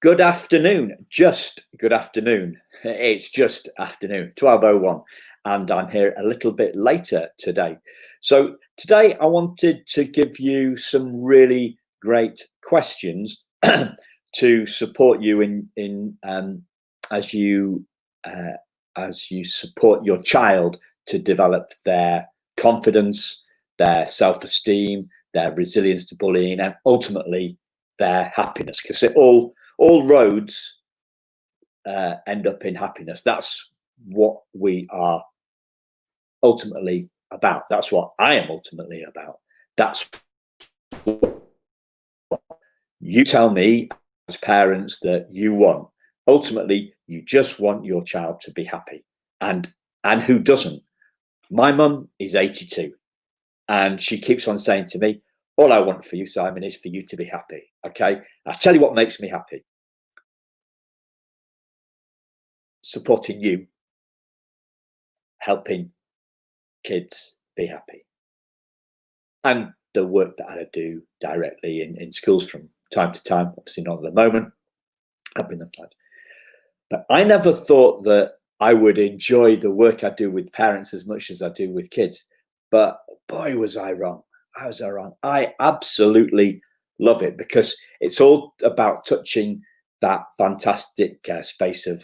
Good afternoon, just good afternoon. It's just afternoon, 12:01, and I'm here a little bit later today. So today I wanted to give you some really great questions to support you in as you uh, as you support your child to develop their confidence, their self-esteem, their resilience to bullying, and ultimately their happiness, because it all roads end up in happiness. That's what we are ultimately about. That's what I am ultimately about. That's what you tell me as parents that you want. Ultimately, you just want your child to be happy. And who doesn't? My mum is 82 and she keeps on saying to me, all I want for you, Simon, is for you to be happy. Okay. I'll tell you what makes me happy. Supporting you, helping kids be happy. And the work that I do directly in schools from time to time, obviously not at the moment, helping them. But I never thought that I would enjoy the work I do with parents as much as I do with kids. But boy, was I wrong. I was wrong. I absolutely love it because it's all about touching that fantastic space of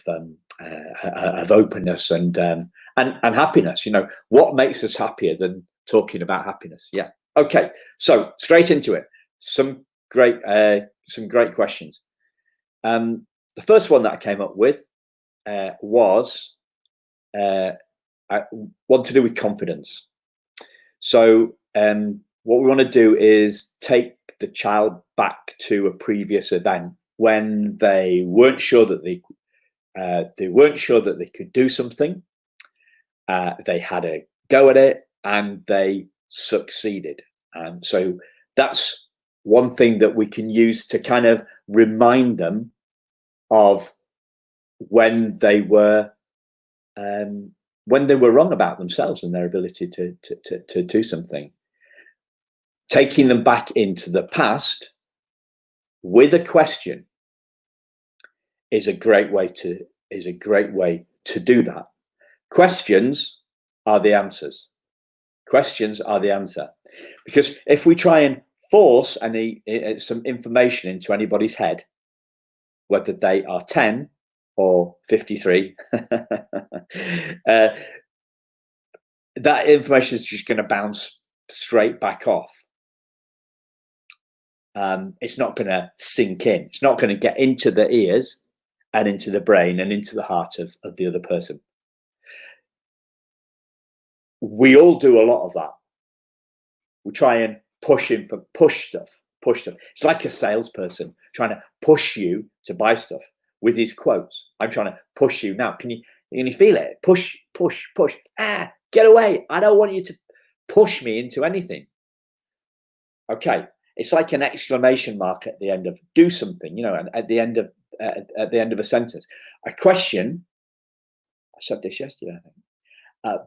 openness and happiness. You know, what makes us happier than talking about happiness? Yeah. Okay. So straight into it. Some great questions. The first one that I came up with was what to do with confidence. So what we want to do is take the child back to a previous event when they weren't sure that they could do something. They had a go at it and they succeeded. And so that's one thing that we can use to kind of remind them of when they were wrong about themselves and their ability to do something. Taking them back into the past with a question is a great way to do that. Questions are the answers. Questions are the answer. Because if we try and force some information into anybody's head, whether they are 10 or 53, that information is just going to bounce straight back off. It's not going to sink in. It's not going to get into the ears and into the brain and into the heart of the other person. We all do a lot of that. We try and push stuff. It's like a salesperson trying to push you to buy stuff with his quotes. I'm trying to push you now. Can you feel it? Push. Get away. I don't want you to push me into anything. Okay. It's like an exclamation mark at the end of do something, you know, and at the end of a sentence. A question, I said this yesterday, I think,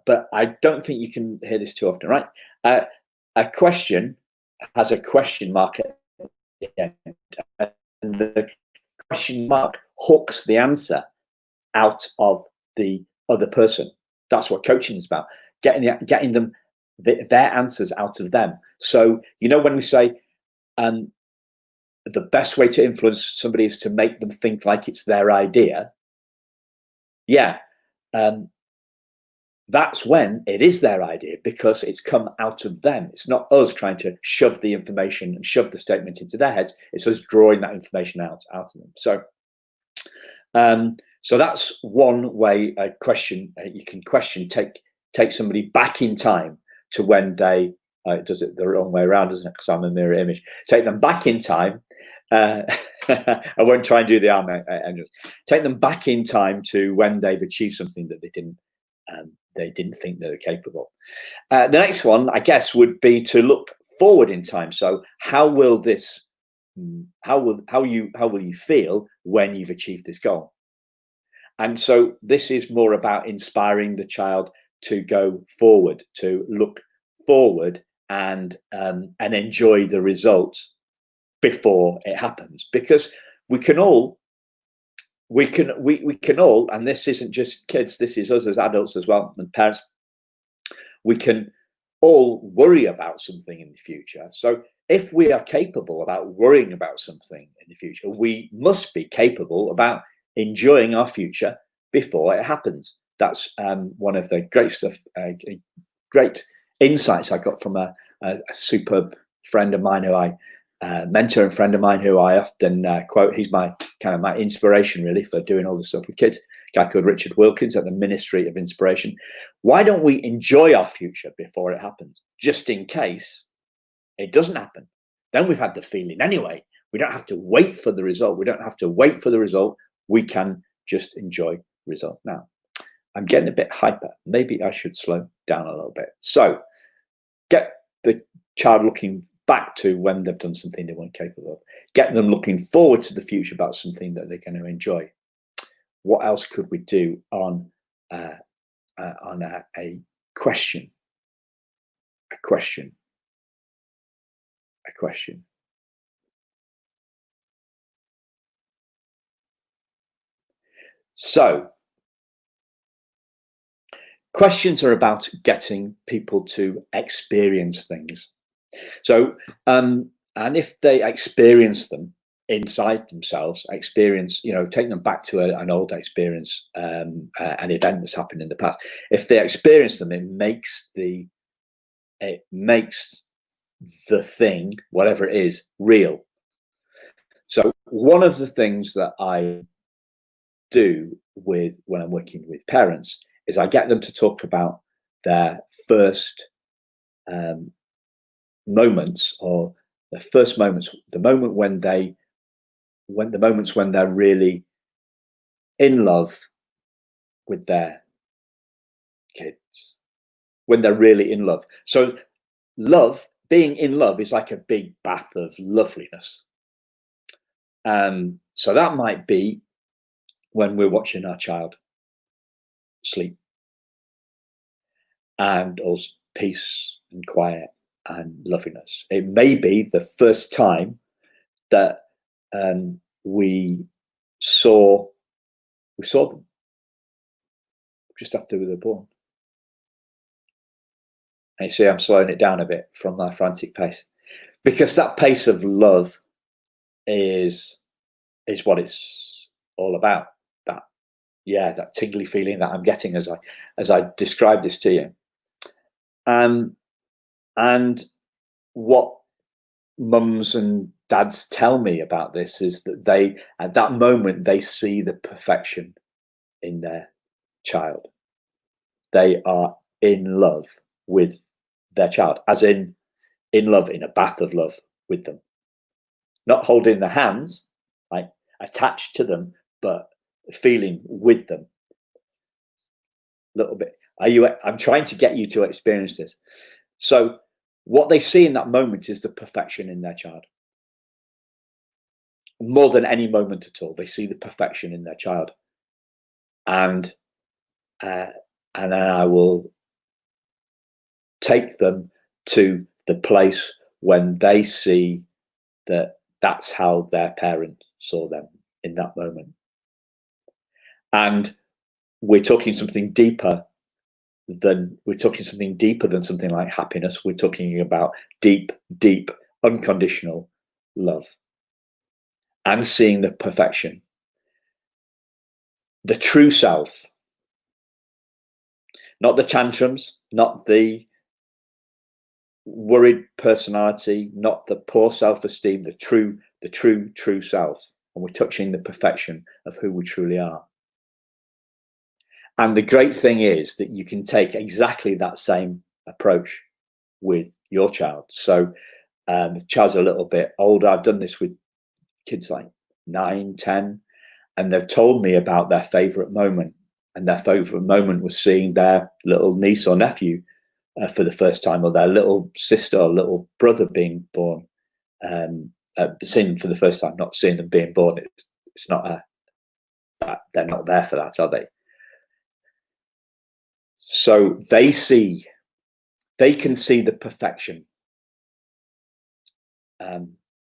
but I don't think you can hear this too often, right? A question has a question mark at the end, and the question mark hooks the answer out of the other person. That's what coaching is about, getting them their answers out of them. So, you know, when we say the best way to influence somebody is to make them think like it's their idea. Yeah. That's when it is their idea because it's come out of them. It's not us trying to shove the information and shove the statement into their heads. It's us drawing that information out of them. So, so that's one way a question you can take somebody back in time to when they does it the wrong way around, doesn't it? Because I'm a mirror image. Take them back in time. I won't try and do the arm angels. Take them back in time to when they've achieved something that they didn't think they were capable. The next one, I guess, would be to look forward in time. So, how will you feel when you've achieved this goal? And so, this is more about inspiring the child to go forward, to look forward, and enjoy the results before it happens, because we can all we can all, and this isn't just kids, this is us as adults as well, and parents, we can all worry about something in the future. So if we are capable about worrying about something in the future, we must be capable about enjoying our future before it happens. That's one of the great stuff, great insights I got from a superb friend of mine who I mentor and friend of mine who I often quote. He's my kind of my inspiration really for doing all this stuff with kids. A guy called Richard Wilkins at the Ministry of Inspiration. Why don't we enjoy our future before it happens, just in case it doesn't happen? Then we've had the feeling anyway. We don't have to wait for the result. We don't have to wait for the result. We can just enjoy the result. Now, I'm getting a bit hyper. Maybe I should slow down a little bit. So get the child looking back to when they've done something they weren't capable of. Get them looking forward to the future about something that they're going to enjoy. What else could we do on a question? A question. A question. So questions are about getting people to experience things. So, and if they experience them inside themselves, take them back to an old experience, an event that's happened in the past. If they experience them, it makes the thing, whatever it is, real. So one of the things that I do when I'm working with parents is I get them to talk about their first moments, or the first moments, the moments when they're really in love with their kids, when they're really in love. So being in love is like a big bath of loveliness. So that might be when we're watching our child sleep, and also peace and quiet and loveliness. It may be the first time that we saw them just after they were born. And you see, I'm slowing it down a bit from my frantic pace, because that pace of love is what it's all about. That tingly feeling that I'm getting as I describe this to you. And what mums and dads tell me about this is that they, at that moment, they see the perfection in their child. They are in love with their child, as in love, in a bath of love with them, not holding their hands, like attached to them, but feeling with them a little bit. I'm trying to get you to experience this. So what they see in that moment is the perfection in their child. More than any moment at all, they see the perfection in their child. And then I will take them to the place when they see that that's how their parent saw them in that moment. And we're talking something deeper than something like happiness. We're talking about deep, deep, unconditional love, and seeing the perfection, the true self, not the tantrums, not the worried personality, not the poor self-esteem, the true self. And we're touching the perfection of who we truly are. And the great thing is that you can take exactly that same approach with your child. So if the child's a little bit older, I've done this with kids like 9, 10, and they've told me about their favorite moment. And their favorite moment was seeing their little niece or nephew for the first time, or their little sister or little brother being born. Seeing them for the first time, not seeing them being born. It's not they're not there for that, are they? So they can see the perfection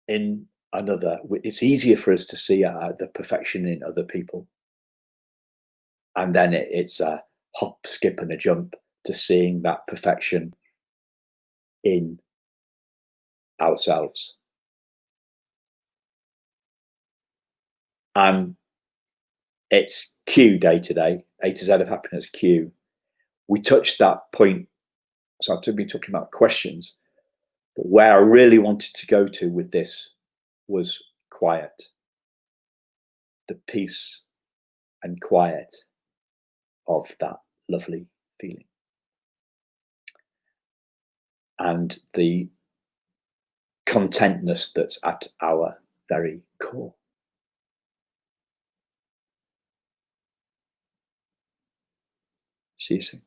in another. It's easier for us to see the perfection in other people And then it's a hop, skip, and a jump to seeing that perfection in ourselves. And it's Q day today, A to Z of happiness Q. We touched that point. So I've been talking about questions, but where I really wanted to go to with this was quiet, the peace and quiet of that lovely feeling, and the contentness that's at our very core. See you soon.